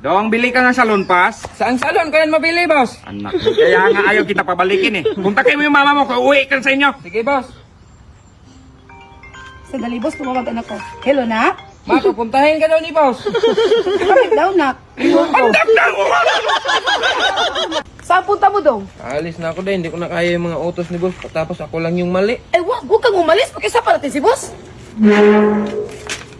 Dong, bili ka nga salon pass. Saan salon ko yan mabili, boss? Anak, kaya nga ayaw kita pabalikin eh. Kontakin mo yung mama mo, uwi ka sa inyo. Sige, boss. Sandali, boss, tumawag anak ko. Hello, nak? Ma, pupuntahin ka daw ni boss. Bakit daw, nak? Andak na mo! Saan punta mo, dong? Alis na ako din, hindi ko na kaya yung mga utos ni boss. Tapos ako lang yung mali. Huwag kang umalis. Pakisapa natin si boss.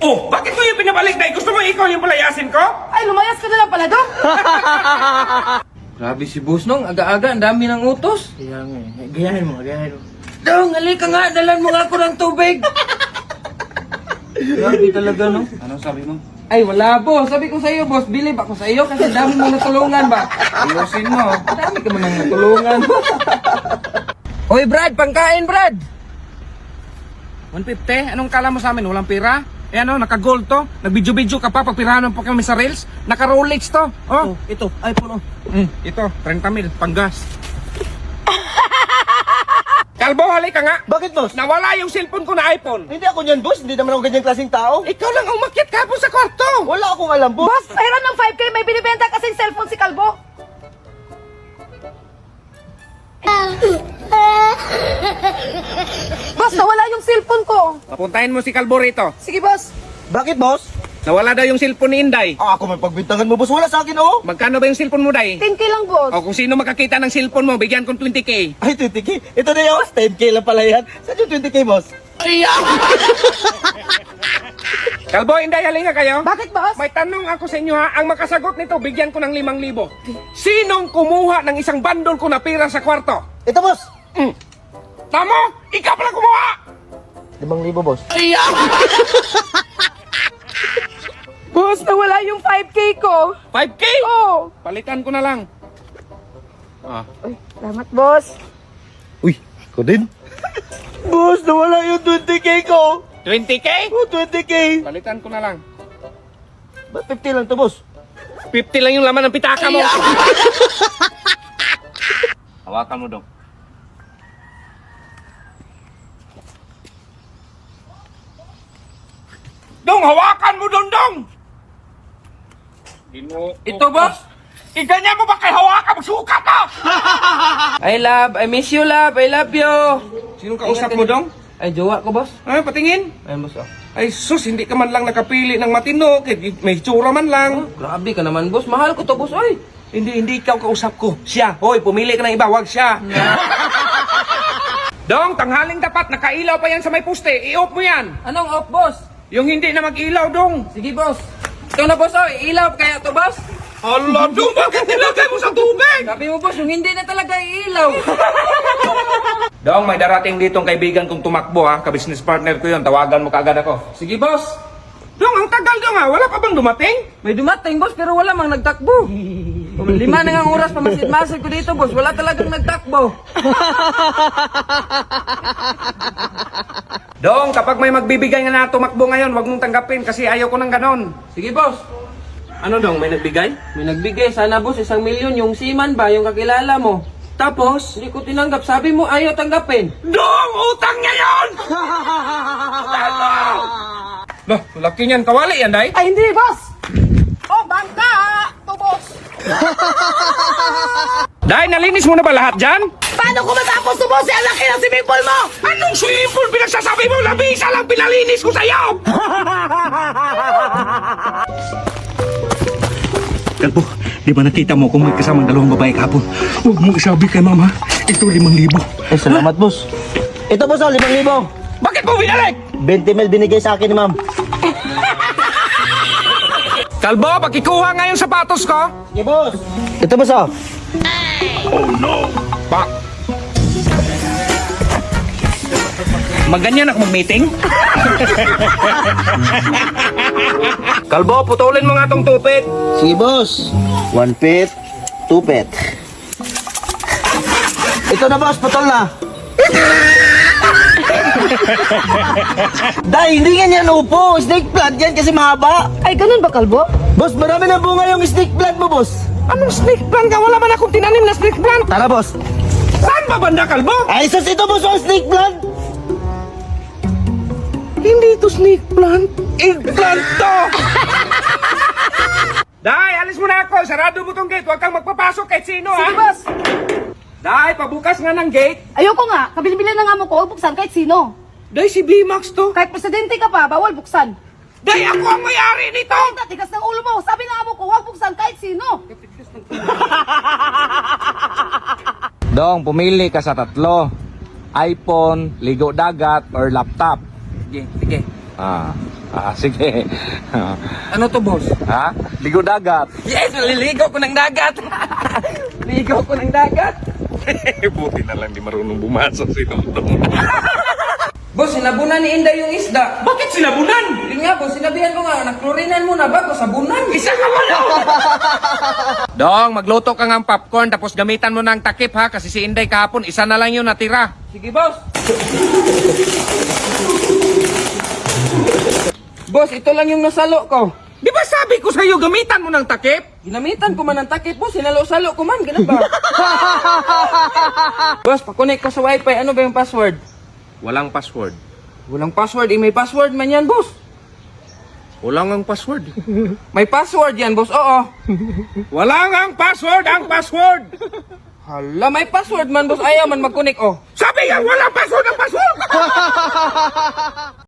Oh, bakit mo yung pinabalik na? Gusto mo ikaw yung palayasin ko? Ay, lumayas ka na lang pala, dong. Grabe si boss nung, aga-aga, ang dami ng utos. Kaya nga, gayahin mo. Dong, halika nga, dalan mo nga ako ng tubig. Grabe talaga, no? Ano sabi mo? Ay, wala, boss. Sabi ko sa iyo, boss, bilib ako sa iyo kasi dami mo natulungan ba? Ayusin mo. Dami ka mo nang natulungan. Hoy, Brad, pangkain, Brad. 150? Anong kala mo sa amin? Walang pira? Eh ano, naka-gold to? Nag-video-video ka pa, pagpirahan mo pa kami sa reels? Naka-Rolex to? Oh, Ito, iPhone, ito, 30 mil, panggas. Kalbo, halika nga. Bakit, boss? Nawala yung cellphone ko na iPhone. Hindi ako niyan, boss. Hindi naman ako ganyang klaseng tao. Ikaw lang ang umakyat kahapon sa kwarto. Wala akong alam, boss. Boss, pera ng 5K. May binibenta kasing cellphone si Kalbo. Boss, nawala yung cellphone ko. Papuntahin mo si Kalbo rito. Sige, boss. Bakit, boss? Nawala daw yung cellphone ni Inday. Ako may pagbintangan mo, boss. Wala sa akin, oh. Magkano ba yung cellphone mo, Day? 10K lang, boss. O kung sino makakita ng cellphone mo, bigyan kong 20K. Ay, 20K. Ito na yun, boss. 10K lang pala yan. Saan yung 20K, boss? Kalbo, Inday, halika kayo. Bakit, boss? May tanong ako sa inyo ha. Ang makasagot nito, bigyan ko ng 5,000. Sinong kumuha ng isang bandol ko na pira sa kwarto? Ito, boss. Tamo, ikaw pala kumuha! 5,000, boss. Boss, nawala yung 5K ko. 5K? Oh. Palitan ko na lang. Ah. Ay, salamat, boss. Uy, ko din. Boss, nawala yung 20K ko. 20K? Oh, 20K. Palitan ko na lang. Ba't 50 lang to, boss? 50 lang yung laman ng pitaka mo. Hawakan mo dong. Dong, hawakan mo dong! Ito, boss. Iganyan mo ba kay hawakan? Magsuka ka! I miss you, love. I love you. Sinong kausap mo dong? Ay, jowa ko, boss. Ay, patingin. Ayun, boss, Ay, sus, hindi ka man lang nakapili ng matino. May tsura man lang. Grabe ka naman, boss. Mahal ko to, boss. Ay. Hindi ikaw kausap ko. Siya. Hoy, pumili ka ng iba. Wag siya. Dong, tanghaling dapat. Nakailaw pa yan sa may poste. I-off mo yan. Anong off, boss? Yung hindi na mag-ilaw, dong. Sige, boss. Ito na, boss. Oh, ilaw kaya to, boss. Allah, dong, bakit nilagay mo sa tubig? Sabi mo, boss, yung hindi na talaga iilaw. Dong, may darating ditong kaibigan kong tumakbo ha. Ka-business partner ko yun. Tawagan mo kaagad ako. Sige, boss. Dong, ang tagal dong ha. Wala pa bang dumating? May dumating, boss, pero wala mang nagtakbo. 5 na nga oras pa masid-masid ko dito, boss. Wala talagang nagtakbo. Dong, kapag may magbibigay nga na tumakbo ngayon, wag mong tanggapin kasi ayaw ko ng ganon. Sige, boss. Ano dong, may nagbigay? May nagbigay. Sana, boss, 1 milyon. Yung seaman ba, yung kakilala mo. Tapos? Hindi ko tinanggap. Sabi mo, ayaw tanggapin. Dong, utang niya yun! Bah, laki niyan. Kawali yan, day. Ay, hindi, boss. Oh, bangka. To, boss. Day, nalinis mo na ba lahat dyan? Paano ko matapos to, boss? Ang laki ng swimming pool mo. Anong swimming pool pinagsasabi mo? Labisa lang pinalinis ko sa'yo! Kalbo, di ba nakita mo kung may kasamang dalawang babae kahapon? Huwag mo isabi kay mama. Ito 5,000. Ay, salamat, boss. Ito, boss, 5,000. Bakit mo binalik? 20 mil binigay sa akin ni ma'am. Kalbo, pakikuha nga yung sapatos ko. Sige, boss. Ito, boss, oh. Pa. Maganyan ako mag-meeting? Kalbo, putulin mo nga tong tupit. Sige, boss. 1 pit, 2 pit. Ito na, boss. Putol na. Dahil hindi nga yan upo. Snake plant yan kasi mahaba. Ay, ganun ba, Kalbo? Boss, marami na bunga yung snake plant mo, boss. Anong snake plant ka? Wala man akong tinanim na snake plant. Tara, boss. Saan ba banda, Kalbo? Ay, sus, ito, boss, ang snake plant. Hindi ito snake plant. Eggplant to! Day, alis mo na ako. Sarado mo tong gate. Huwag kang magpapasok kahit sino, ha? Sige, boss. Day, pabukas nga ng gate. Ayoko nga. Kabilin-bilin na nga mo ko. Huwag buksan kahit sino. Day, si B-Max to. Kahit presidente ka pa, bawal buksan. Day, ako ang may-ari nito. Kahit tigas ng ulo mo. Sabi na nga mo ko, huwag buksan kahit sino. Dong, pumili ka sa tatlo. iPhone, ligo dagat, or laptop. Sige, sige. Sige. Ano to, boss? Ha? Ligo dagat. Yes, maliligo ko ng dagat. Ligo ko ng dagat. Buti na lang di marunong bumasok si Dongdong. Boss, sinabunan ni Inday yung isda. Bakit sinabunan? Yun nga, boss, sinabihan ko nga, naklorinan mo na bago sabunan. Isa ka wala. Dong, magluto ka ng popcorn tapos gamitan mo ng takip ha kasi si Inday kahapon isa na lang yung natira. Sige, boss. Boss, ito lang yung nasalo ko. Di ba sabi ko sa'yo gamitan mo ng takip? Ginamitan ko man ng takip, boss. Sinalo-salo ko man. Ganun ba? Boss, pakunik ko sa wifi. Ano ba yung password? Walang password. Walang password. May password man yan, boss. Walang ang password. May password yan, boss. Oo. Walang ang password, ang password. Hala, may password man, boss. Ayaw man magkunik, oh. Sabi nga walang password, ang password.